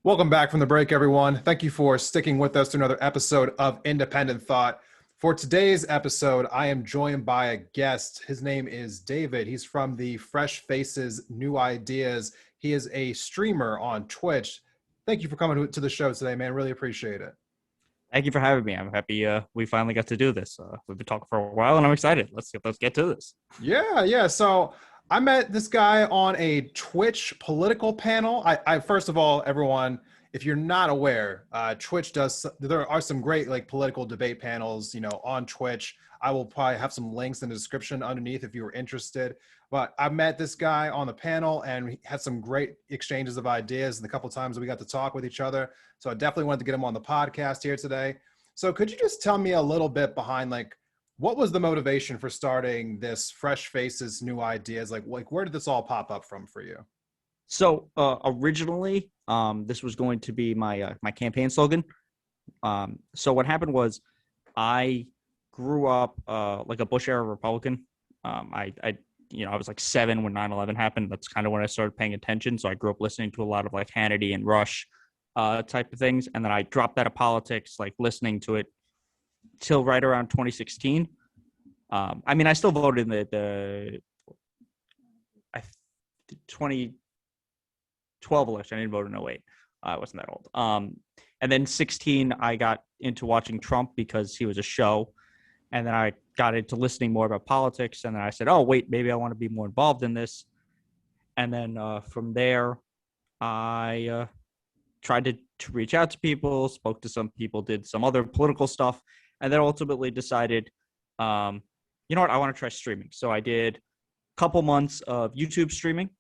Welcome back from the break, everyone. Thank you for sticking with us to another episode of Independent Thought. For today's episode, I am joined by a guest. His name is David. He's from the Fresh Faces New Ideas. He is a streamer on Twitch. Thank you for coming to the show today, man. Really appreciate it. Thank you for having me. I'm happy we finally got to do this. We've been talking for a while, and I'm excited. Let's get to this. Yeah. So I met this guy on a Twitch political panel. I first of all, everyone, if you're not aware, Twitch does. There are some great like political debate panels, on Twitch. I will probably have some links in the description underneath if you were interested. But I met this guy on the panel, and we had some great exchanges of ideas. And a couple of times we got to talk with each other. So I definitely wanted to get him on the podcast here today. So could you just tell me a little bit behind like what was the motivation for starting this Fresh Faces New Ideas? Like where did this all pop up from for you? So originally, this was going to be my campaign slogan. So what happened was, I grew up like a Bush era Republican. I was like 7 when 9/11 happened. That's kind of when I started paying attention. So I grew up listening to a lot of like Hannity and Rush type of things, and then I dropped out of politics, like listening to it till right around 2016. I still voted in the 2012 election. I didn't vote in 08. I wasn't that old. And then 16, I got into watching Trump because he was a show. And then I got into listening more about politics. And then I said, oh, wait, maybe I want to be more involved in this. And then from there, I tried to reach out to people, spoke to some people, did some other political stuff, and then ultimately decided, you know what, I want to try streaming. So I did a couple months of YouTube streaming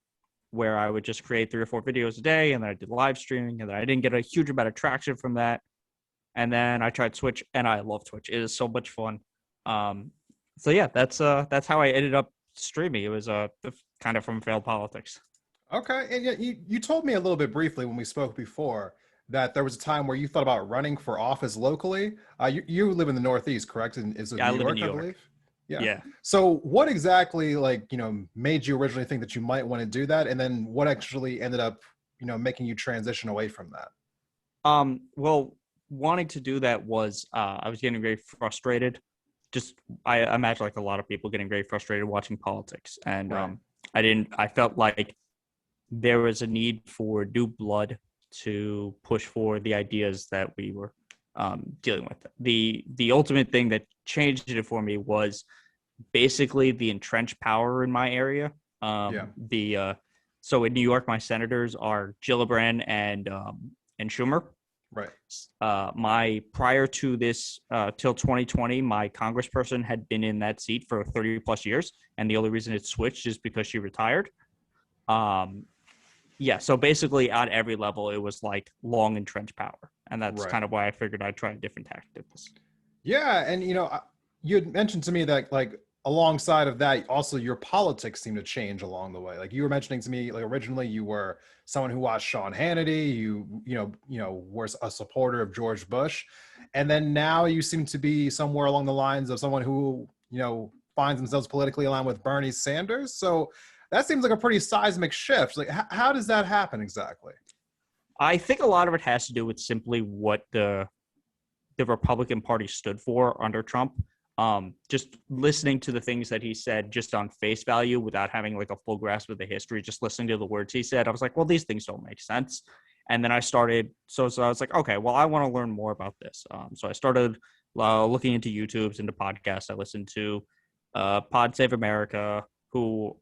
where I would just create 3 or 4 videos a day, and then I did live streaming, and then I didn't get a huge amount of traction from that. And then I tried Twitch, and I love Twitch. It is so much fun. So yeah, that's how I ended up streaming. It was kind of from failed politics. Okay, and yeah, you told me a little bit briefly when we spoke before that there was a time where you thought about running for office locally. You live in the Northeast, correct? And is it Yeah, I New live in York, New I York. believe? Yeah. Yeah. So what exactly made you originally think that you might want to do that, and then what actually ended up making you transition away from that? Well, wanting to do that was I was getting very frustrated. Just I imagine like a lot of people getting very frustrated watching politics, and Right. I felt like there was a need for new blood to push for the ideas that we were dealing with. The ultimate thing that changed it for me was basically the entrenched power in my area. Yeah. The So in New York, my senators are Gillibrand and Schumer. Right. My prior to this, till 2020, my congressperson had been in that seat for 30 plus years, and the only reason it switched is because she retired. Um, yeah, so basically at every level, it was like long entrenched power, and that's Right. kind of why I figured I'd try a different tactic. Yeah, and you had mentioned to me that like alongside of that, also your politics seem to change along the way. Like you were mentioning to me, like originally you were someone who watched Sean Hannity, were a supporter of George Bush, and then now you seem to be somewhere along the lines of someone who finds themselves politically aligned with Bernie Sanders. So that seems like a pretty seismic shift. Like how does that happen exactly? I think a lot of it has to do with simply what the Republican Party stood for under Trump. Just listening to the things that he said just on face value without having like a full grasp of the history, just listening to the words he said, I was like, well, these things don't make sense. And then I started, so I was like, okay, well, I want to learn more about this. So I started looking into YouTubes, into podcasts. I listened to Pod Save America, who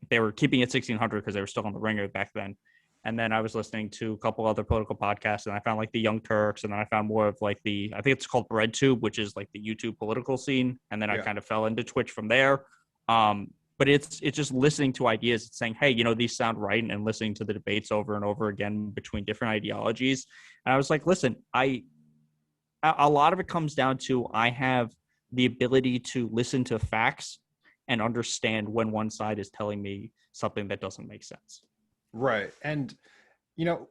they were keeping it 1600 because they were still on the ringer back then. And then I was listening to a couple other political podcasts, and I found like the Young Turks, and then I found more of like I think it's called RedTube, which is like the YouTube political scene. And then I Yeah. kind of fell into Twitch from there. But it's just listening to ideas, it's saying, hey, these sound right, and listening to the debates over and over again between different ideologies. And I was like, listen, a lot of it comes down to I have the ability to listen to facts and understand when one side is telling me something that doesn't make sense. Right. And you know,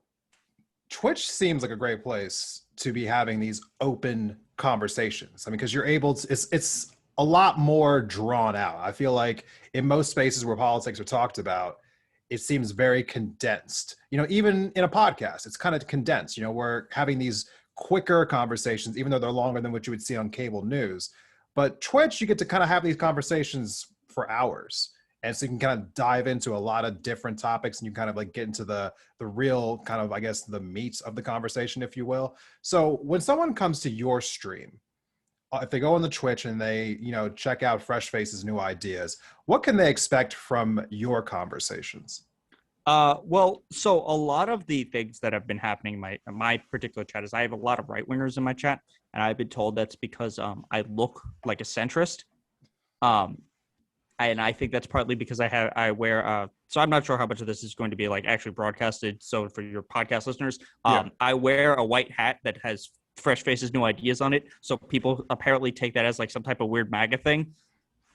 Twitch seems like a great place to be having these open conversations. I mean, because you're able to, it's a lot more drawn out. I feel like in most spaces where politics are talked about, it seems very condensed. Even in a podcast, it's kind of condensed. We're having these quicker conversations, even though they're longer than what you would see on cable news. But Twitch, you get to kind of have these conversations for hours. And so you can kind of dive into a lot of different topics, and you kind of like get into the real kind of, I guess, the meat of the conversation, if you will. So when someone comes to your stream, if they go on the Twitch and they, check out Fresh Faces New Ideas, what can they expect from your conversations? Well, so a lot of the things that have been happening in my particular chat is I have a lot of right wingers in my chat, and I've been told that's because I look like a centrist. And I think that's partly because I wear so I'm not sure how much of this is going to be like actually broadcasted. So for your podcast listeners, I wear a white hat that has Fresh Faces New Ideas on it. So people apparently take that as like some type of weird MAGA thing.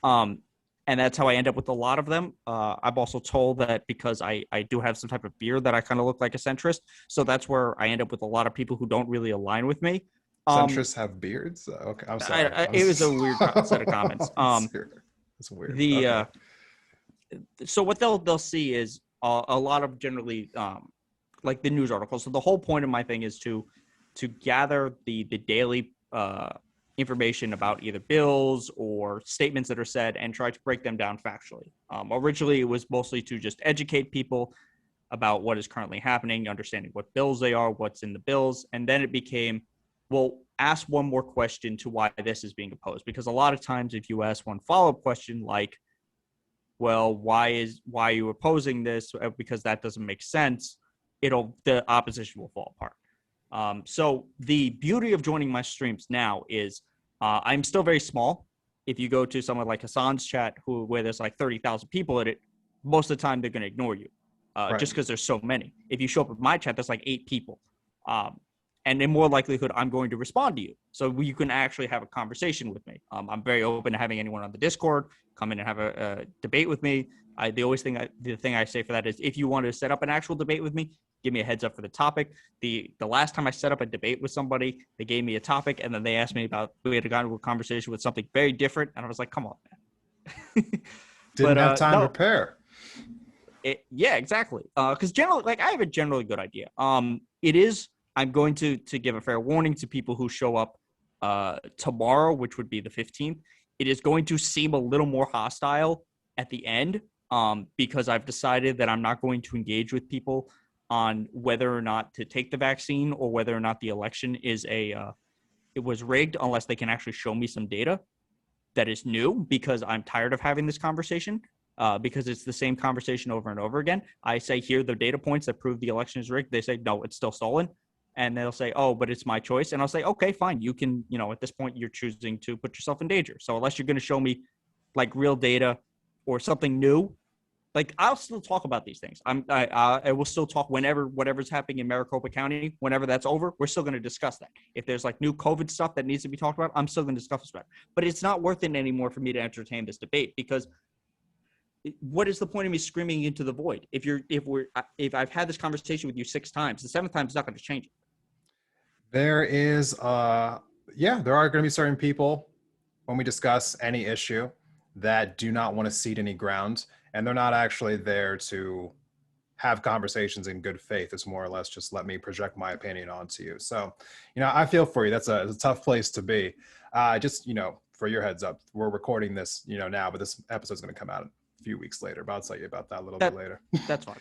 And that's how I end up with a lot of them. I'm also told that because I do have some type of beard that I kind of look like a centrist. So that's where I end up with a lot of people who don't really align with me. Centrists have beards? Okay, I'm sorry. It was a weird set of comments. It's weird. The so what they'll see is a lot of generally like the news articles. So the whole point of my thing is to gather the daily information about either bills or statements that are said and try to break them down factually. Originally, it was mostly to just educate people about what is currently happening, understanding what bills they are, what's in the bills, and then it became, well, ask one more question to why this is being opposed. Because a lot of times if you ask one follow-up question like, well, why are you opposing this? Because that doesn't make sense. The opposition will fall apart. So the beauty of joining my streams now is I'm still very small. If you go to someone like Hassan's chat, where there's like 30,000 people in it, most of the time they're going to ignore you just because there's so many. If you show up at my chat, there's like 8 people. And in more likelihood, I'm going to respond to you. So you can actually have a conversation with me. I'm very open to having anyone on the Discord come in and have a debate with me. The thing I say for that is if you want to set up an actual debate with me, give me a heads up for the topic. The last time I set up a debate with somebody, they gave me a topic and then they asked me we had gotten into a conversation with something very different. And I was like, come on, man. Didn't have time to prepare. Yeah, exactly. Because generally, like I have a generally good idea. I'm going to give a fair warning to people who show up tomorrow, which would be the 15th. It is going to seem a little more hostile at the end because I've decided that I'm not going to engage with people on whether or not to take the vaccine or whether or not the election it was rigged unless they can actually show me some data that is new, because I'm tired of having this conversation because it's the same conversation over and over again. I say, here are the data points that prove the election is rigged. They say, no, it's still stolen. And they'll say, oh, but it's my choice. And I'll say, okay, fine. You can, at this point, you're choosing to put yourself in danger. So unless you're going to show me like real data or something new, like I'll still talk about these things. I will still talk whatever's happening in Maricopa County, whenever that's over, we're still going to discuss that. If there's like new COVID stuff that needs to be talked about, I'm still going to discuss that. But it's not worth it anymore for me to entertain this debate, because what is the point of me screaming into the void? If I've had this conversation with you 6 times, the 7th time is not going to change it. There are going to be certain people when we discuss any issue that do not want to cede any ground, and they're not actually there to have conversations in good faith. It's more or less just let me project my opinion onto you. So, I feel for you. That's a tough place to be. Just, for your heads up, we're recording this, now, but this episode's going to come out a few weeks later, but I'll tell you about that a little bit later. That's fine.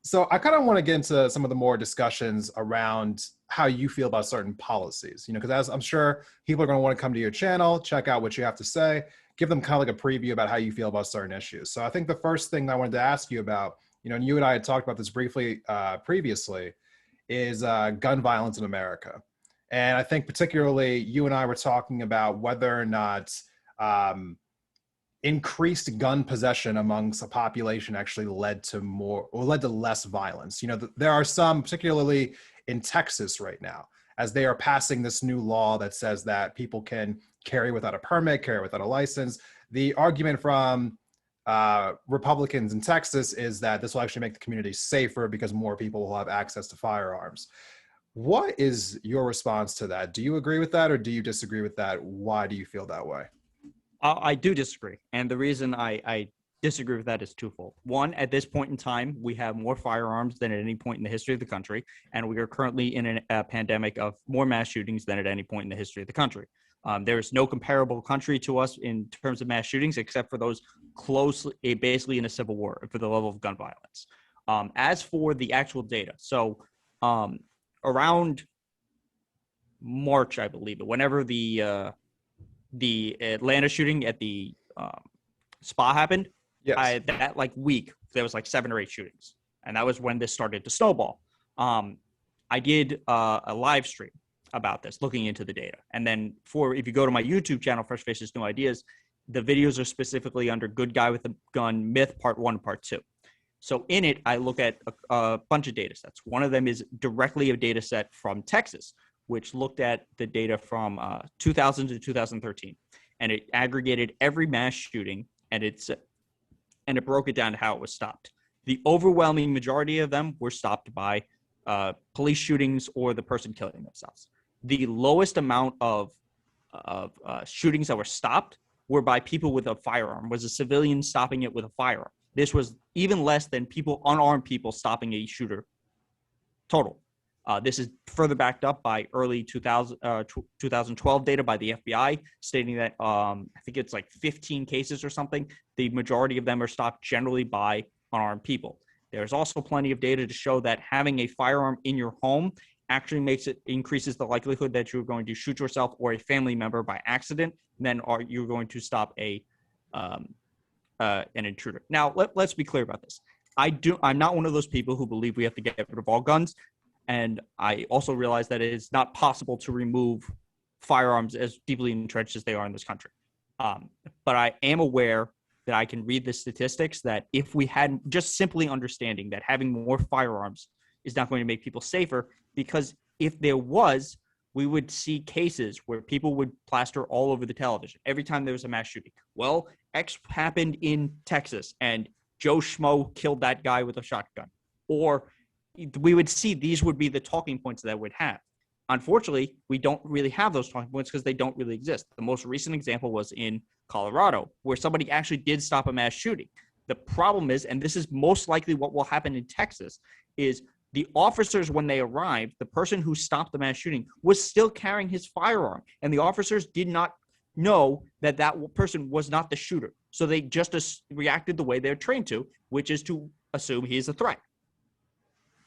So I kind of want to get into some of the more discussions around how you feel about certain policies, because as I'm sure people are going to want to come to your channel, check out what you have to say, give them kind of like a preview about how you feel about certain issues. So I think the first thing I wanted to ask you about, and you and I had talked about this briefly previously, is gun violence in America. And I think particularly you and I were talking about whether or not increased gun possession amongst a population actually led to less violence. There are some, particularly in Texas right now, as they are passing this new law that says that people can carry without a permit, carry without a license. The argument from Republicans in Texas is that this will actually make the community safer because more people will have access to firearms. What is your response to that? Do you agree with that, or do you disagree with that? Why do you feel that way? I do disagree. And the reason I disagree with that is twofold. One, at this point in time, we have more firearms than at any point in the history of the country, and we are currently in a pandemic of more mass shootings than at any point in the history of the country. There is no comparable country to us in terms of mass shootings, except for those closely, basically in a civil war for the level of gun violence. As for the actual data, so around March, I believe, whenever the Atlanta shooting at the spa happened, Yes. that like week there was like 7 or 8 shootings, and that was when this started to snowball. I did a live stream about this, looking into the data, and then if you go to my YouTube channel, Fresh Faces New Ideas, the videos are specifically under Good Guy with a Gun Myth Part 1 and Part 2. So in it, I look at a bunch of data sets. One of them is directly a data set from Texas, which looked at the data from 2000 to 2013, and it aggregated every mass shooting, and it broke it down to how it was stopped. The overwhelming majority of them were stopped by police shootings or the person killing themselves. The lowest amount of shootings that were stopped were by people with a firearm, was a civilian stopping it with a firearm. This was even less than unarmed people stopping a shooter total. This is further backed up by early 2012 data by the FBI, stating that I think it's like 15 cases or something. The majority of them are stopped generally by unarmed people. There's also plenty of data to show that having a firearm in your home actually increases the likelihood that you're going to shoot yourself or a family member by accident than you're going to stop an intruder. Now, let's be clear about this. I'm not one of those people who believe we have to get rid of all guns. And I also realize that it is not possible to remove firearms as deeply entrenched as they are in this country. But I am aware that I can read the statistics that if we had just simply understanding that having more firearms is not going to make people safer, because if there was, we would see cases where people would plaster all over the television every time there was a mass shooting. Well, X happened in Texas and Joe Schmo killed that guy with a shotgun. Or we would see these would be the talking points that would have. Unfortunately, we don't really have those talking points because they don't really exist. The most recent example was in Colorado, where somebody actually did stop a mass shooting. The problem is, and this is most likely what will happen in Texas, is the officers, when they arrived, the person who stopped the mass shooting was still carrying his firearm, and the officers did not know that person was not the shooter. So they just reacted the way they're trained to, which is to assume he's a threat.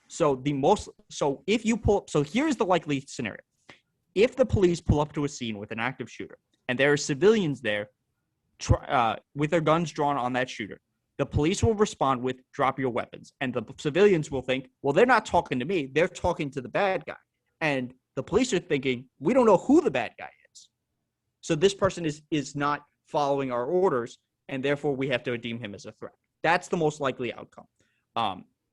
So here's the likely scenario. If the police pull up to a scene with an active shooter and there are civilians there with their guns drawn on that shooter, the police will respond with drop your weapons. And the civilians will think, well, they're not talking to me. They're talking to the bad guy. And the police are thinking, we don't know who the bad guy is. So this person is not following our orders, and therefore we have to deem him as a threat. That's the most likely outcome.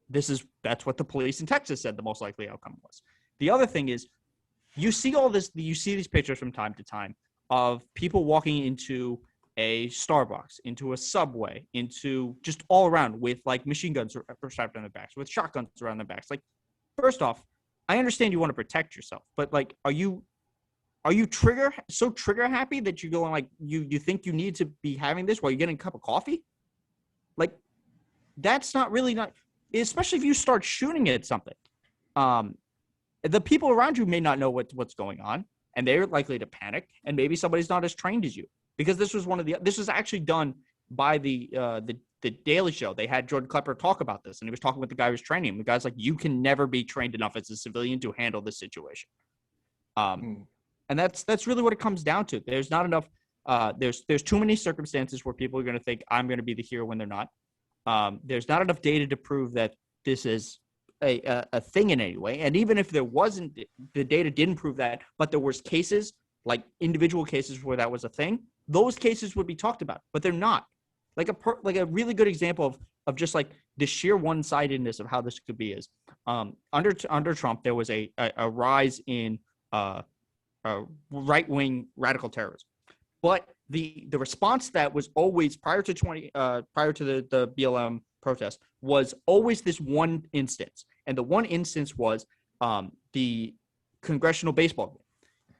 That's what the police in Texas said the most likely outcome was. The other thing is, you see these pictures from time to time of people walking into a Starbucks, into a Subway, into just all around with like machine guns strapped on their backs, with shotguns around their backs. Like, first off, I understand you want to protect yourself, but like, are you trigger happy that you're going like you think you need to be having this while you're getting a cup of coffee? Like, that's not, especially if you start shooting at something. The people around you may not know what's going on, and they're likely to panic, and maybe somebody's not as trained as you. Because this was actually done by the Daily Show. They had Jordan Klepper talk about this, and he was talking with the guy who was training him. The guy's like, you can never be trained enough as a civilian to handle this situation. And that's really what it comes down to. There's not enough. There's too many circumstances where people are going to think I'm going to be the hero when they're not. There's not enough data to prove that this is a thing in any way. And even if there wasn't, the data didn't prove that, but there was cases, like individual cases where that was a thing, those cases would be talked about, but they're not. Like a really good example of just like the sheer one-sidedness of how this could be is under Trump, there was a rise in right-wing radical terrorism. But the response that was always prior to the BLM protest was always this one instance, and the one instance was the congressional baseball game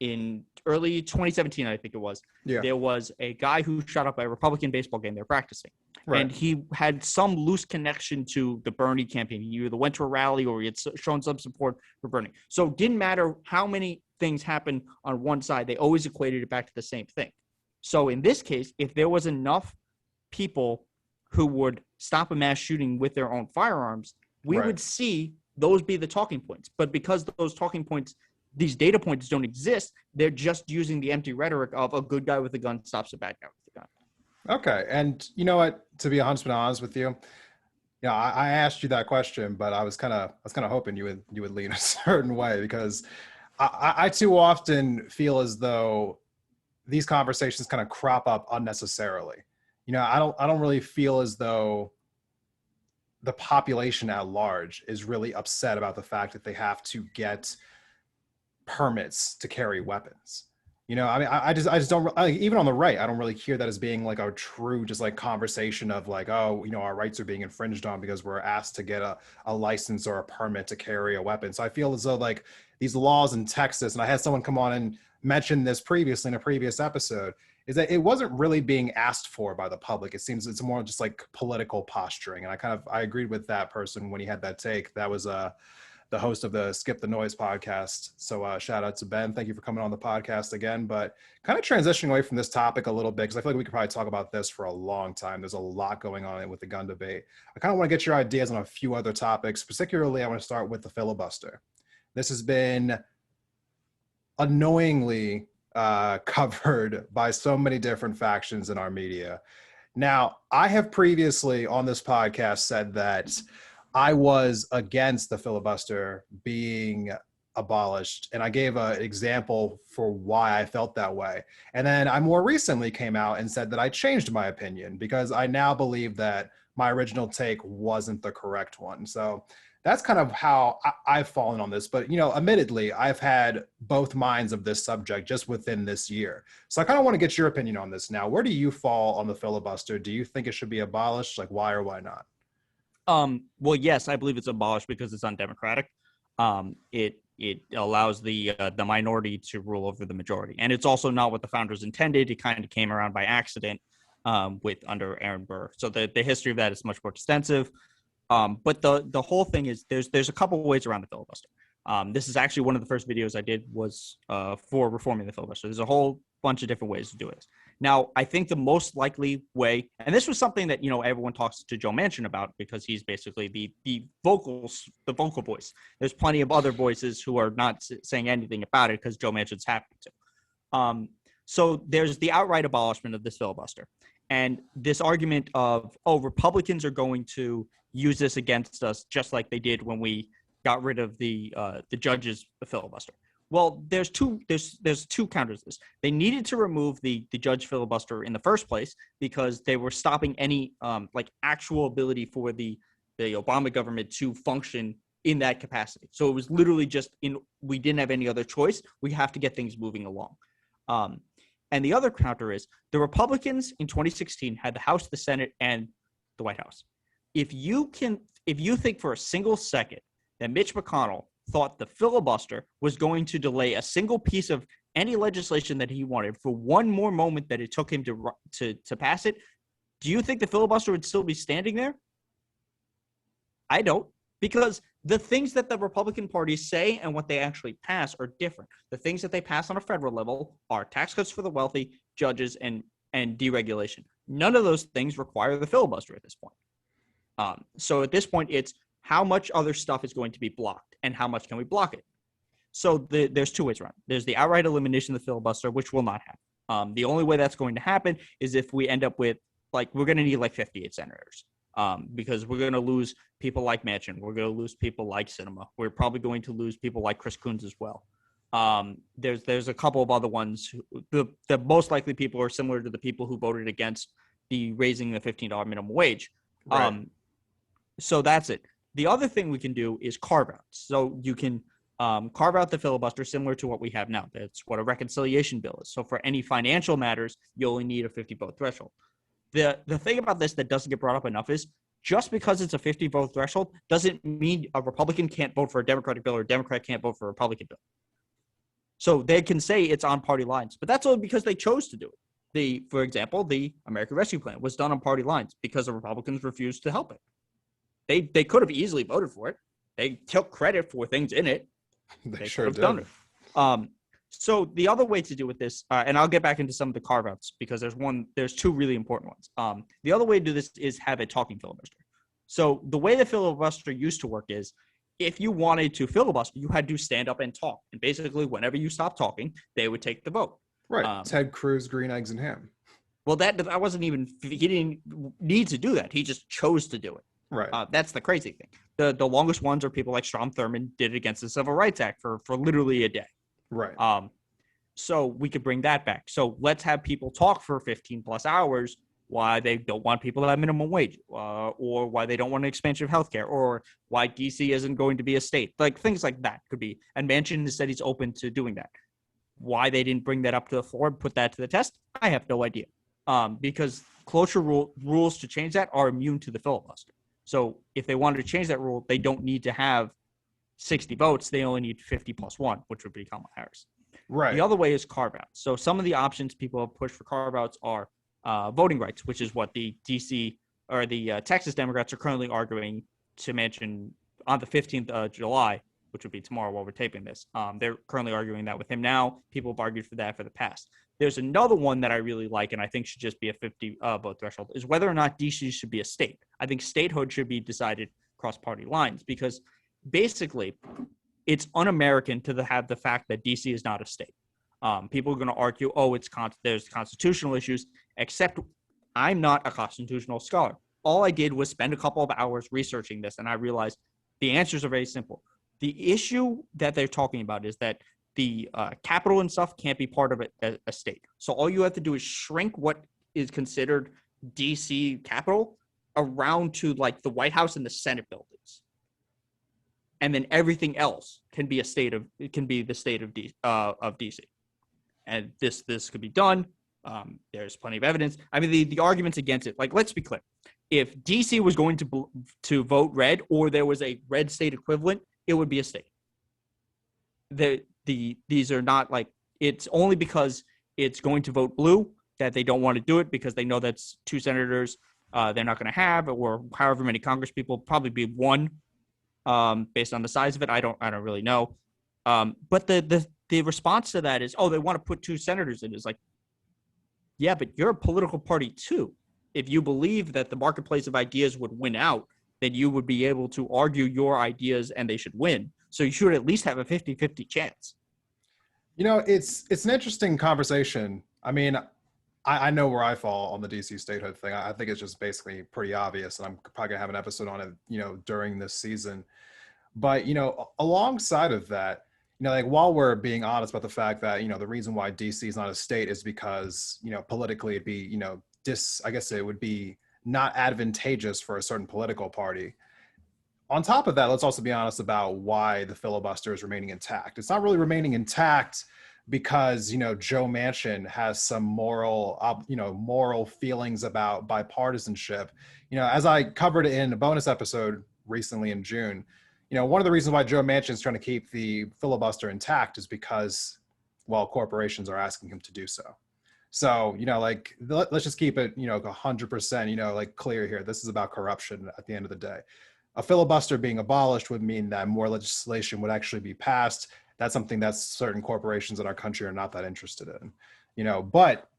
in early 2017, I think it was. Yeah. There was a guy who shot up a Republican baseball game. They were practicing. Right. And he had some loose connection to the Bernie campaign. He either went to a rally or he had shown some support for Bernie. So it didn't matter how many things happened on one side. They always equated it back to the same thing. So in this case, if there was enough people who would stop a mass shooting with their own firearms, we would see those be the talking points. But because those talking points, these data points don't exist, they're just using the empty rhetoric of a good guy with a gun stops a bad guy with a gun. Okay. And you know what, to be 100% honest with you, I asked you that question, but I was kind of hoping you would lean a certain way, because I too often feel as though these conversations kind of crop up unnecessarily. I don't really feel as though the population at large is really upset about the fact that they have to get permits to carry weapons. I just don't, even on the right, I don't really hear that as being like a true, just like conversation of like, oh, our rights are being infringed on because we're asked to get a license or a permit to carry a weapon. So I feel as though like these laws in Texas, and I had someone come on and mention this previously in a previous episode, is that it wasn't really being asked for by the public. It seems it's more just like political posturing. And I agreed with that person when he had that take. That was the host of the Skip the Noise podcast. So shout out to Ben. Thank you for coming on the podcast again. But kind of transitioning away from this topic a little bit, because I feel like we could probably talk about this for a long time. There's a lot going on with the gun debate. I kind of want to get your ideas on a few other topics. Particularly, I want to start with the filibuster. This has been annoyingly covered by so many different factions in our media. Now, I have previously on this podcast said that I was against the filibuster being abolished, and I gave an example for why I felt that way. And then I more recently came out and said that I changed my opinion because I now believe that my original take wasn't the correct one. So that's kind of how I've fallen on this. But, admittedly, I've had both minds of this subject just within this year. So I kind of want to get your opinion on this now. Where do you fall on the filibuster? Do you think it should be abolished? Like, why or why not? Well, yes, I believe it's abolished because it's undemocratic. It allows the minority to rule over the majority. And it's also not what the founders intended. It kind of came around by accident with under Aaron Burr. So the history of that is much more extensive. But the whole thing is there's a couple of ways around the filibuster. This is actually one of the first videos I did was for reforming the filibuster. There's a whole bunch of different ways to do it. Now, I think the most likely way, and this was something that everyone talks to Joe Manchin about because he's basically the vocal voice. There's plenty of other voices who are not saying anything about it because Joe Manchin's happy to. So there's the outright abolishment of this filibuster, and this argument of Republicans are going to use this against us just like they did when we got rid of the judges' filibuster. Well, there's two counters to this. They needed to remove the judge filibuster in the first place because they were stopping any actual ability for the Obama government to function in that capacity. So it was literally we didn't have any other choice. We have to get things moving along. And the other counter is the Republicans in 2016 had the House, the Senate, and the White House. If you think for a single second that Mitch McConnell thought the filibuster was going to delay a single piece of any legislation that he wanted for one more moment that it took him to pass it, do you think the filibuster would still be standing there? I don't, because the things that the Republican Party say and what they actually pass are different. The things that they pass on a federal level are tax cuts for the wealthy, judges, and deregulation. None of those things require the filibuster at this point. So at this point, it's how much other stuff is going to be blocked and how much can we block it. So there's two ways around. There's the outright elimination of the filibuster, which will not happen. The only way that's going to happen is if we end up with, we're going to need 58 senators because we're going to lose people like Manchin. We're going to lose people like Sinema. We're probably going to lose people like Chris Coons as well. There's a couple of other ones. The most likely people are similar to the people who voted against the raising the $15 minimum wage. Right. So that's it. The other thing we can do is carve out. So you can carve out the filibuster similar to what we have now. That's what a reconciliation bill is. So for any financial matters, you only need a 50-vote threshold. The thing about this that doesn't get brought up enough is just because it's a 50-vote threshold doesn't mean a Republican can't vote for a Democratic bill or a Democrat can't vote for a Republican bill. So they can say it's on party lines, but that's only because they chose to do it. For example, the American Rescue Plan was done on party lines because the Republicans refused to help it. They could have easily voted for it. They took credit for things in it. They They sure could have did. done it. So the other way to do with this, and I'll get back into some of the carve outs because there's two really important ones. The other way to do this is have a talking filibuster. So the way the filibuster used to work is if you wanted to filibuster, you had to stand up and talk. And basically, whenever you stopped talking, they would take the vote. Right. Ted Cruz, green eggs and ham. Well, that wasn't even, he didn't need to do that. He just chose to do it. Right. That's the crazy thing. The longest ones are people like Strom Thurmond did it against the Civil Rights Act for literally a day. Right. So we could bring that back. So let's have people talk for 15 plus hours why they don't want people to have minimum wage, or why they don't want an expansion of healthcare, or why DC isn't going to be a state. Like things like that could be. And Manchin said he's open to doing that. Why they didn't bring that up to the floor and put that to the test, I have no idea. Because cloture rules to change that are immune to the filibuster. So if they wanted to change that rule, they don't need to have 60 votes. They only need 50 plus one, which would be Kamala Harris. Right. The other way is carve out. So some of the options people have pushed for carve outs are voting rights, which is what the DC or the Texas Democrats are currently arguing to Manchin on the 15th of July, which would be tomorrow while we're taping this. They're currently arguing that with him now. People have argued for that for the past. There's another one that I really like and I think should just be a 50 vote threshold is whether or not DC should be a state. I think statehood should be decided across party lines because basically it's un-American to have the fact that DC is not a state. People are going to argue, there's constitutional issues, except I'm not a constitutional scholar. All I did was spend a couple of hours researching this, and I realized the answers are very simple. The issue that they're talking about is that the capital and stuff can't be part of a state. So all you have to do is shrink what is considered DC capital around to like the White House and the Senate buildings. And then everything else can be the state of DC. And this could be done. There's plenty of evidence. I mean, the arguments against it, like, let's be clear. If DC was going to vote red or there was a red state equivalent, it would be a state. These are not like, it's only because it's going to vote blue that they don't want to do it because they know that's two senators they're not going to have, or however many Congress people, probably be one based on the size of it. I don't really know. But the response to that is, they want to put two senators in. It's like, yeah, but you're a political party too. If you believe that the marketplace of ideas would win out, then you would be able to argue your ideas and they should win. So you should at least have a 50-50 chance. You know, it's an interesting conversation. I mean, I know where I fall on the DC statehood thing. I think it's just basically pretty obvious, and I'm probably gonna have an episode on it, during this season. But, alongside of that, like while we're being honest about the fact that, the reason why DC is not a state is because, politically it'd be, I guess it would be not advantageous for a certain political party. On top of that, let's also be honest about why the filibuster is remaining intact. It's not really remaining intact because, Joe Manchin has some moral feelings about bipartisanship. As I covered in a bonus episode recently in June, one of the reasons why Joe Manchin is trying to keep the filibuster intact is because, corporations are asking him to do so. So, let's just keep it, 100%, clear here. This is about corruption at the end of the day. A filibuster being abolished would mean that more legislation would actually be passed. That's something that certain corporations in our country are not that interested in, but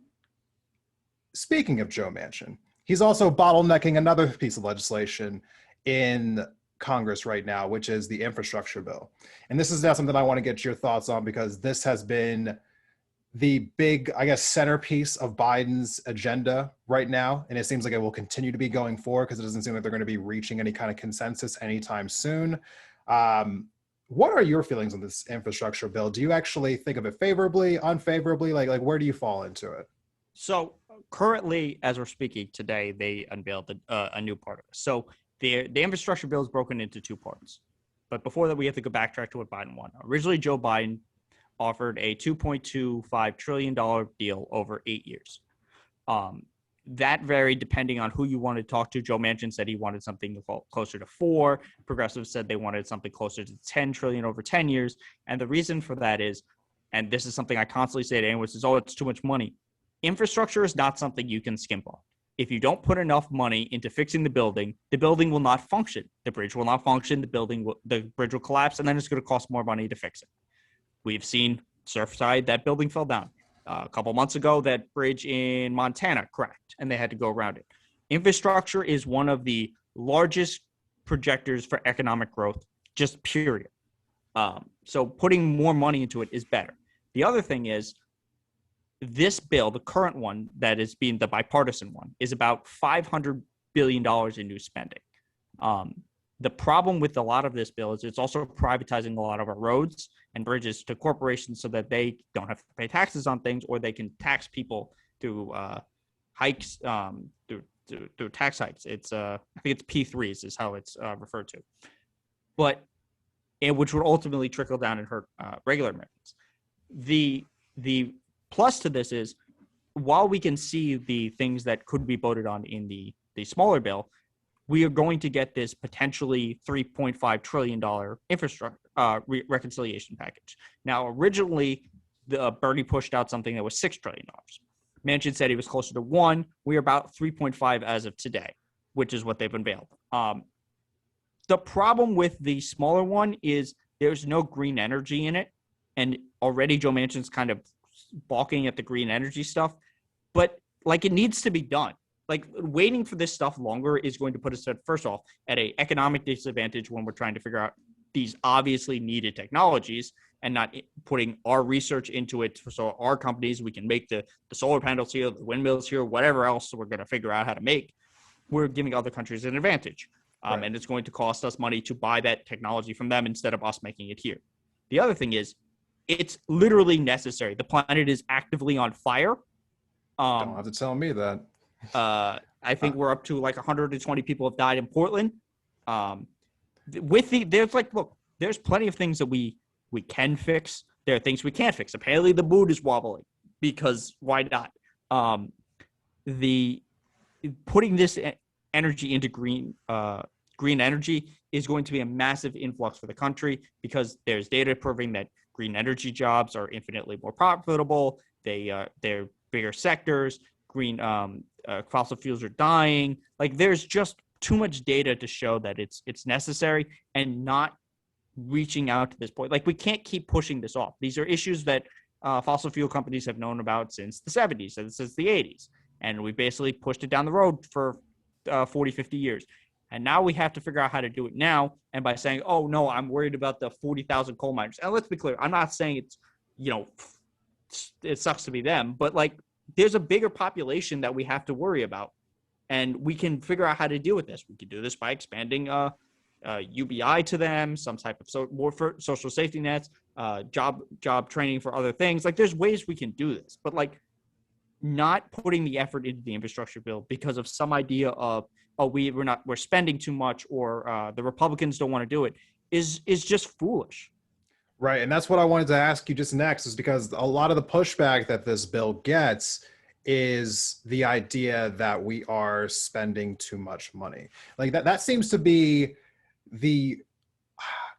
speaking of Joe Manchin, he's also bottlenecking another piece of legislation in Congress right now, which is the infrastructure bill. And this is now something I want to get your thoughts on because this has been the big, I guess, centerpiece of Biden's agenda right now. And it seems like it will continue to be going forward because it doesn't seem like they're going to be reaching any kind of consensus anytime soon. What are your feelings on this infrastructure bill? Do you actually think of it favorably, unfavorably? Like where do you fall into it? So currently, as we're speaking today, they unveiled a new part of it. So the infrastructure bill is broken into two parts. But before that, we have to go backtrack to what Biden wanted. Originally, Joe Biden offered a $2.25 trillion deal over 8 years. That varied depending on who you wanted to talk to. Joe Manchin said he wanted something closer to 4. Progressives said they wanted something closer to 10 trillion over 10 years. And the reason for that is and this is something I constantly say to anyone who says, oh, it's too much money. Infrastructure is not something you can skimp on. If you don't put enough money into fixing the building will not function. The bridge will not function. The bridge will collapse, and then it's going to cost more money to fix it. We've seen Surfside, that building fell down. A couple months ago, that bridge in Montana cracked, and they had to go around it. Infrastructure is one of the largest projectors for economic growth, just period. So putting more money into it is better. The other thing is, this bill, the current one that is being the bipartisan one, is about $500 billion in new spending. The problem with a lot of this bill is it's also privatizing a lot of our roads and bridges to corporations so that they don't have to pay taxes on things, or they can tax people through hikes, through tax hikes. It's I think it's P3s is how it's referred to, which would ultimately trickle down and hurt regular Americans. The plus to this is, while we can see the things that could be voted on in the smaller bill, we are going to get this potentially $3.5 trillion infrastructure reconciliation package. Now, originally, Bernie pushed out something that was $6 trillion. Manchin said he was closer to 1. We are about 3.5 as of today, which is what they've unveiled. The problem with the smaller one is there's no green energy in it. And already Joe Manchin's kind of balking at the green energy stuff, but like, it needs to be done. Like, waiting for this stuff longer is going to put us at, first off, at an economic disadvantage when we're trying to figure out these obviously needed technologies, and not putting our research into it so our companies, we can make the solar panels here, the windmills here, whatever else we're going to figure out how to make. We're giving other countries an advantage. Right. And it's going to cost us money to buy that technology from them instead of us making it here. The other thing is, it's literally necessary. The planet is actively on fire. Don't have to tell me that. I think we're up to like 120 people have died in Portland. There's plenty of things that we can fix. There are things we can't fix. Apparently the mood is wobbling, because why not? Putting this energy into green energy is going to be a massive influx for the country, because there's data proving that green energy jobs are infinitely more profitable. They're bigger sectors. Green fossil fuels are dying. Like, there's just too much data to show that it's necessary, and not reaching out to this point. Like, we can't keep pushing this off. These are issues that fossil fuel companies have known about since the 70s and since the 80s. And we basically pushed it down the road for 40, 50 years. And now we have to figure out how to do it now. And by saying, oh, no, I'm worried about the 40,000 coal miners. And let's be clear, I'm not saying it's, it sucks to be them, but like, there's a bigger population that we have to worry about. And we can figure out how to deal with this. We can do this by expanding UBI to them, some type of more for social safety nets, job training for other things. Like, there's ways we can do this, but like, not putting the effort into the infrastructure bill because of some idea of, oh, we're spending too much, or the Republicans don't want to do it, is just foolish. Right. And that's what I wanted to ask you just next, is because a lot of the pushback that this bill gets is the idea that we are spending too much money. Like, that seems to be the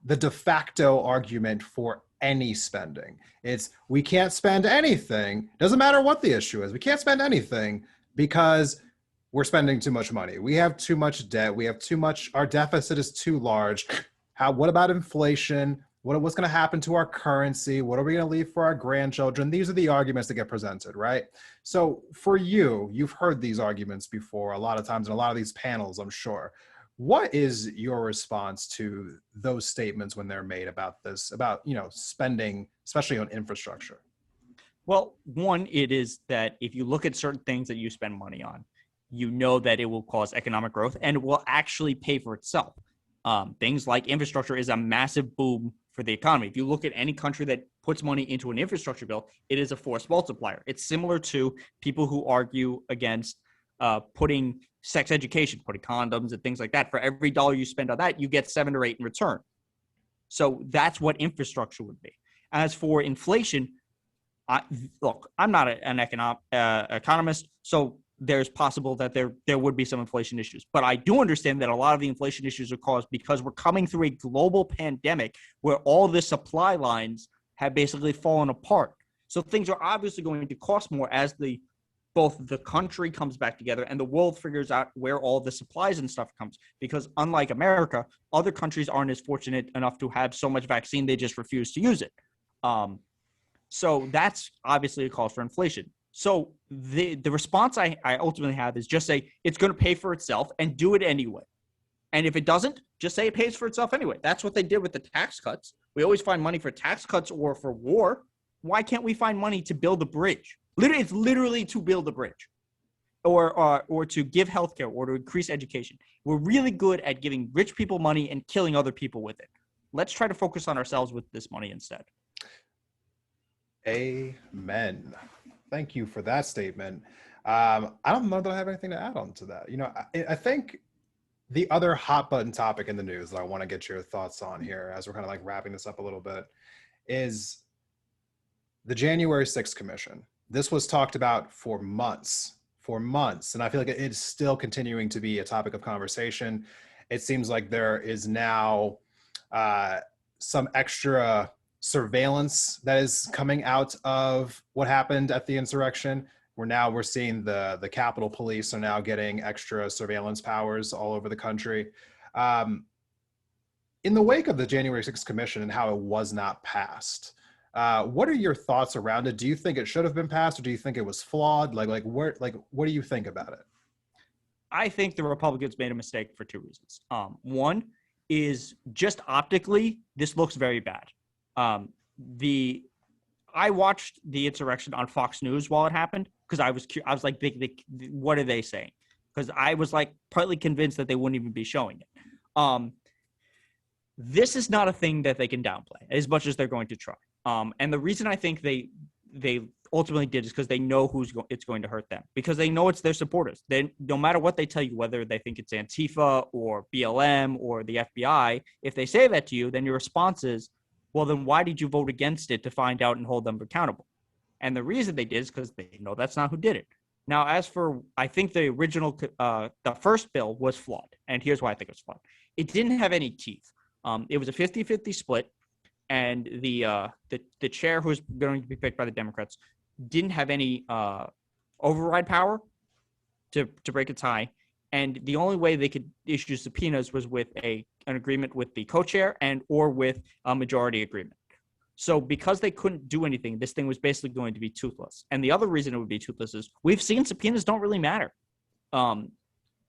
de facto argument for any spending. It's, we can't spend anything. Doesn't matter what the issue is. We can't spend anything because we're spending too much money. We have too much debt. We have too much, our deficit is too large. What about inflation? What's going to happen to our currency? What are we going to leave for our grandchildren? These are the arguments that get presented, right? So for you've heard these arguments before a lot of times in a lot of these panels, I'm sure. What is your response to those statements when they're made about this, about, spending, especially on infrastructure? Well, one, it is that if you look at certain things that you spend money on, you know that it will cause economic growth and it will actually pay for itself. Things like infrastructure is a massive boom for the economy. If you look at any country that puts money into an infrastructure bill, it is a force multiplier. It's similar to people who argue against putting sex education, putting condoms and things like that. For every dollar you spend on that, you get 7 or 8 in return. So that's what infrastructure would be. As for inflation, I'm not an economist, so there's possible that there would be some inflation issues. But I do understand that a lot of the inflation issues are caused because we're coming through a global pandemic where all the supply lines have basically fallen apart. So things are obviously going to cost more as both the country comes back together and the world figures out where all the supplies and stuff comes. Because unlike America, other countries aren't as fortunate enough to have so much vaccine, they just refuse to use it. So that's obviously a cause for inflation. So the response I ultimately have is just say it's going to pay for itself and do it anyway. And if it doesn't, just say it pays for itself anyway. That's what they did with the tax cuts. We always find money for tax cuts or for war. Why can't we find money to build a bridge? It's literally to build a bridge or to give healthcare or to increase education. We're really good at giving rich people money and killing other people with it. Let's try to focus on ourselves with this money instead. Amen. Thank you for that statement. I don't know that I have anything to add on to that. I think the other hot button topic in the news that I want to get your thoughts on here as we're kind of like wrapping this up a little bit is the January 6th Commission. This was talked about for months, and I feel like it's still continuing to be a topic of conversation. It seems like there is now some extra surveillance that is coming out of what happened at the insurrection. We're seeing the Capitol Police are now getting extra surveillance powers all over the country. In the wake of the January 6th Commission and how it was not passed, what are your thoughts around it? Do you think it should have been passed, or do you think it was flawed? What do you think about it? I think the Republicans made a mistake for two reasons. One is just optically, this looks very bad. I watched the insurrection on Fox News while it happened because I was like, what are they saying? Because I was like partly convinced that they wouldn't even be showing it. This is not a thing that they can downplay as much as they're going to try. And the reason I think they ultimately did is because they know it's going to hurt them, because they know it's their supporters. They, no matter what they tell you, whether they think it's Antifa or BLM or the FBI, if they say that to you, then your response is, well, then why did you vote against it to find out and hold them accountable? And the reason they did is because they know that's not who did it. Now, as for, I think the original, the first bill was flawed. And here's why I think it was flawed. It didn't have any teeth. It was a 50-50 split. And the chair, who was going to be picked by the Democrats, didn't have any override power to break a tie. And the only way they could issue subpoenas was with an agreement with the co-chair or with a majority agreement. So because they couldn't do anything, this thing was basically going to be toothless. And the other reason it would be toothless is we've seen subpoenas don't really matter. Or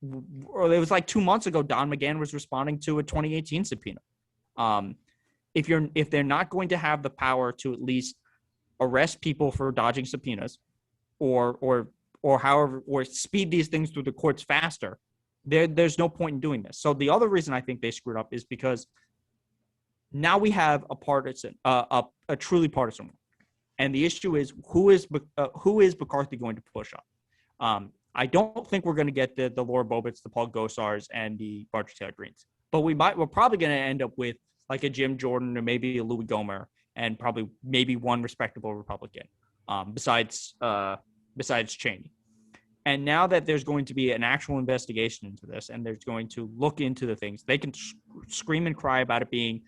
it was like 2 months ago, Don McGahn was responding to a 2018 subpoena. If they're not going to have the power to at least arrest people for dodging subpoenas or speed these things through the courts faster, there's no point in doing this. So the other reason I think they screwed up is because now we have a truly partisan one. And the issue is who is McCarthy going to push on? I don't think we're going to get the Laura Bobitts, the Paul Gosars, and the Marjorie Taylor Greenes. But we're probably going to end up with like a Jim Jordan or maybe a Louis Gohmert and probably maybe one respectable Republican besides Cheney. And now that there's going to be an actual investigation into this and there's going to look into the things, they can scream and cry about it being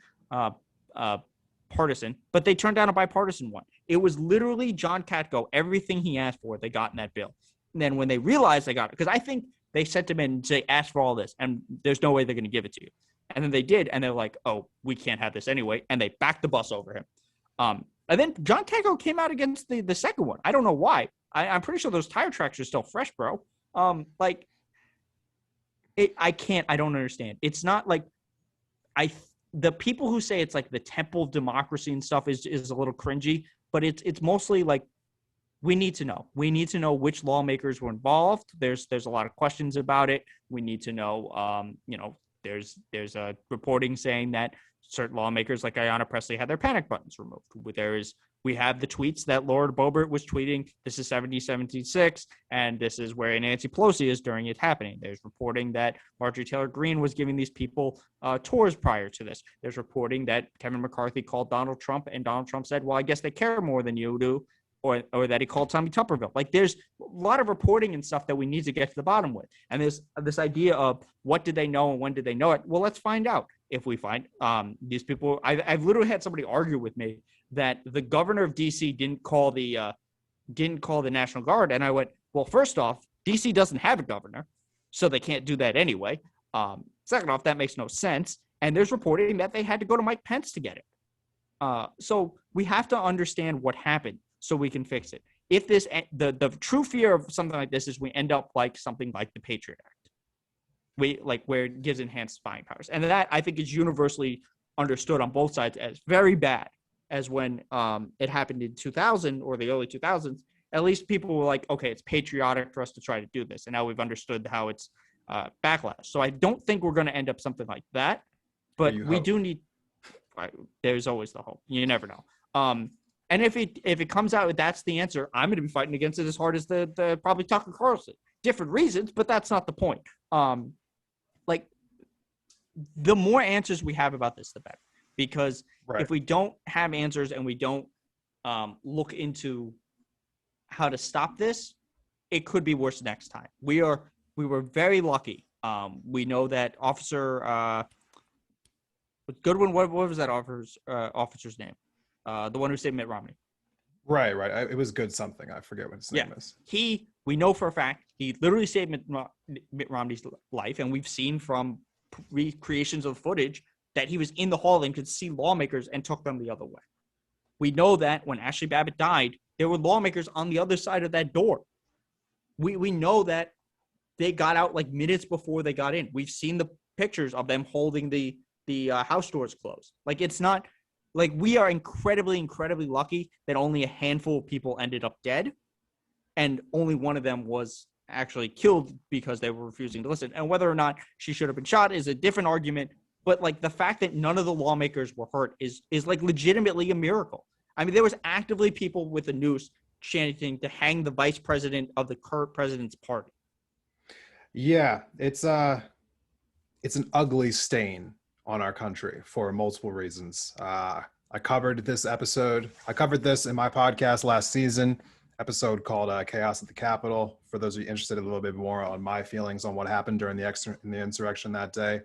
partisan, but they turned down a bipartisan one. It was literally John Katko, everything he asked for, they got in that bill. And then when they realized they got it, because I think they sent him in and say, ask for all this, and there's no way they're going to give it to you. And then they did, and they're like, oh, we can't have this anyway, and they backed the bus over him. And then John Katko came out against the second one. I don't know why. I'm pretty sure those tire tracks are still fresh, bro. I don't understand. It's not like the people who say it's like the temple of democracy and stuff is a little cringy, but it's mostly like, we need to know. We need to know which lawmakers were involved. There's a lot of questions about it. We need to know, there's a reporting saying that certain lawmakers like Ayanna Pressley had their panic buttons removed. We have the tweets that Laura Boebert was tweeting, this is 7076, and this is where Nancy Pelosi is during it happening. There's reporting that Marjorie Taylor Greene was giving these people tours prior to this. There's reporting that Kevin McCarthy called Donald Trump, and Donald Trump said, well, I guess they care more than you do, or that he called Tommy Tupperville. Like, there's a lot of reporting and stuff that we need to get to the bottom with. And there's this idea of what did they know and when did they know it? Well, let's find out. If we find these people, I've literally had somebody argue with me that the governor of DC didn't call the National Guard. And I went, well, first off, DC doesn't have a governor, so they can't do that anyway. Second off, that makes no sense. And there's reporting that they had to go to Mike Pence to get it. So we have to understand what happened so we can fix it. If this, the true fear of something like this is we end up like something like the Patriot Act, where it gives enhanced spying powers. And that I think is universally understood on both sides as very bad, as when it happened in 2000 or the early 2000s. At least people were like, okay, it's patriotic for us to try to do this. And now we've understood how it's backlash. So I don't think we're going to end up something like that, but we do need, there's always the hope. You never know. And if it comes out that's the answer, I'm going to be fighting against it as hard as the probably Tucker Carlson. Different reasons, but that's not the point. Like the more answers we have about this, the better. Because if we don't have answers and we don't look into how to stop this, it could be worse next time. We were very lucky. We know that Officer Goodwin. What was that officer's name? The one who saved Mitt Romney. Right. It was good something. I forget what his name is. We know for a fact he literally saved Mitt Romney's life, and we've seen from recreations of footage that he was in the hall and could see lawmakers and took them the other way. We know that when Ashley Babbitt died, there were lawmakers on the other side of that door. We know that they got out like minutes before they got in. We've seen the pictures of them holding the house doors closed. Like, it's not like we are incredibly, incredibly lucky that only a handful of people ended up dead, and only one of them was actually killed because they were refusing to listen. And whether or not she should have been shot is a different argument. But like the fact that none of the lawmakers were hurt is like legitimately a miracle. I mean, there was actively people with a noose chanting to hang the vice president of the current president's party. Yeah, it's an ugly stain on our country for multiple reasons. I covered this in my podcast last season, episode called Chaos at the Capitol, for those of you interested a little bit more on my feelings on what happened during the insurrection that day.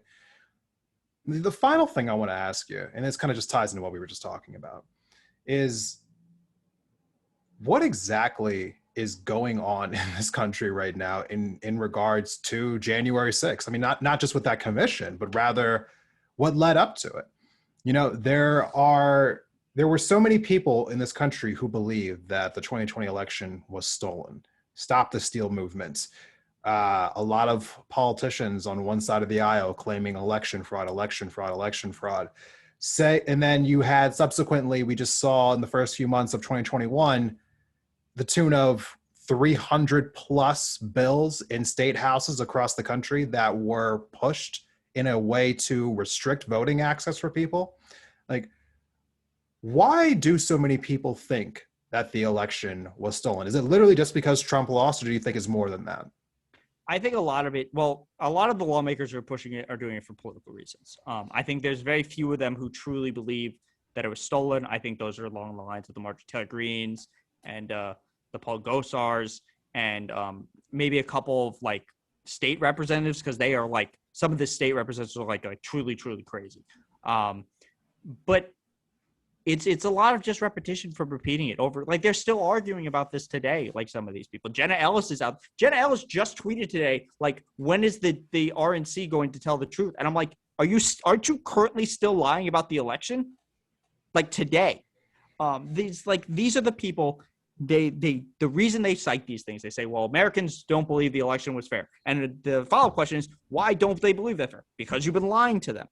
The final thing I want to ask you, and this kind of just ties into what we were just talking about, is what exactly is going on in this country right now in regards to January 6th? I mean, not just with that commission, but rather what led up to it. You know, there were so many people in this country who believe that the 2020 election was stolen. Stop the Steal movement. A lot of politicians on one side of the aisle claiming election fraud. And then you had subsequently, we just saw in the first few months of 2021, the tune of 300 plus bills in state houses across the country that were pushed in a way to restrict voting access for people. Like, why do so many people think that the election was stolen? Is it literally just because Trump lost, or do you think it's more than that? I think a lot of the lawmakers who are pushing it are doing it for political reasons. I think there's very few of them who truly believe that it was stolen. I think those are along the lines of the Marjorie Taylor Greens and the Paul Gosars and maybe a couple of like state representatives, because they are like, some of the state representatives are like truly, truly crazy. But it's a lot of just repetition from repeating it over. Like, they're still arguing about this today. Like, some of these people, Jenna Ellis is out. Jenna Ellis just tweeted today, like, when is the RNC going to tell the truth? And I'm like, aren't you currently still lying about the election? Like, today, these are the people. The reason they cite these things, they say, well, Americans don't believe the election was fair. And the follow-up question is, why don't they believe that fair? Because you've been lying to them.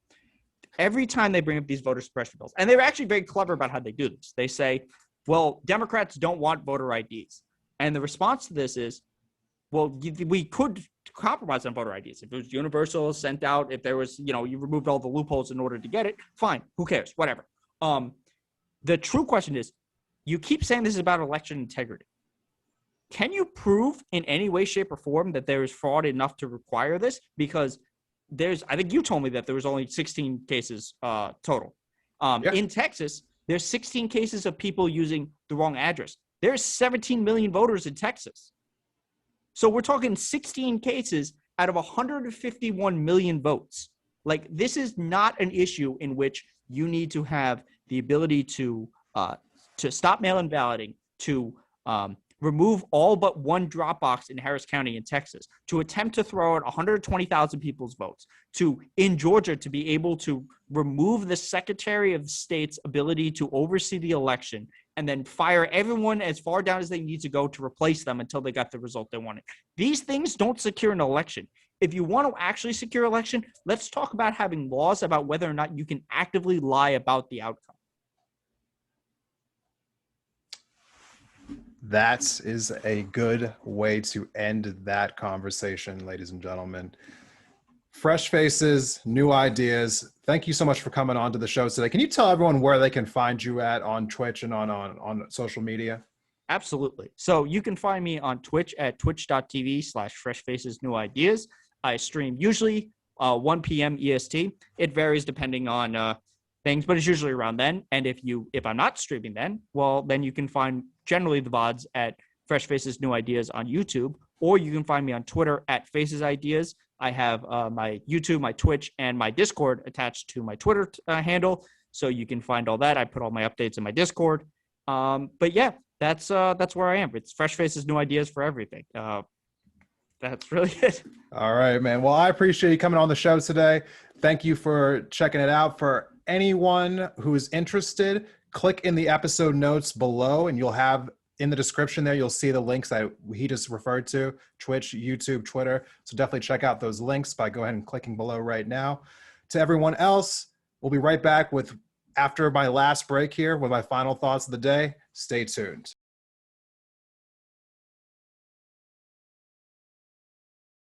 Every time they bring up these voter suppression bills, and they're actually very clever about how they do this. They say, well, Democrats don't want voter IDs. And the response to this is, well, we could compromise on voter IDs. If it was universal, sent out, if there was, you removed all the loopholes in order to get it, fine, who cares, whatever. The true question is, you keep saying this is about election integrity. Can you prove in any way, shape, or form that there is fraud enough to require this? Because I think you told me that there was only 16 cases total. In Texas, there's 16 cases of people using the wrong address. There's 17 million voters in Texas. So we're talking 16 cases out of 151 million votes. Like, this is not an issue in which you need to have the ability to to stop mail-in balloting, to remove all but one drop box in Harris County in Texas, to attempt to throw out 120,000 people's votes, to, in Georgia, to be able to remove the Secretary of State's ability to oversee the election and then fire everyone as far down as they need to go to replace them until they got the result they wanted. These things don't secure an election. If you want to actually secure election, let's talk about having laws about whether or not you can actively lie about the outcome. That is a good way to end that conversation, ladies and gentlemen. Fresh faces, new ideas. Thank you so much for coming on to the show today. Can you tell everyone where they can find you at on Twitch and on social media? Absolutely. So you can find me on Twitch at twitch.tv/freshfacesnewideas. I stream usually 1 p.m. EST. It varies depending on things, but it's usually around then. And if I'm not streaming then, well, then you can find generally the VODs at Fresh Faces New Ideas on YouTube, or you can find me on Twitter at Faces Ideas. I have my YouTube, my Twitch, and my Discord attached to my Twitter handle, so you can find all that. I put all my updates in my Discord. But yeah, that's where I am. It's Fresh Faces New Ideas for everything. That's really it. All right, man. Well, I appreciate you coming on the show today. Thank you for checking it out. For anyone who is interested, click in the episode notes below, and you'll have in the description there, you'll see the links that he just referred to: Twitch, YouTube, Twitter. So definitely check out those links by go ahead and clicking below right now. To everyone else, we'll be right back with after my last break here with my final thoughts of the day. Stay tuned.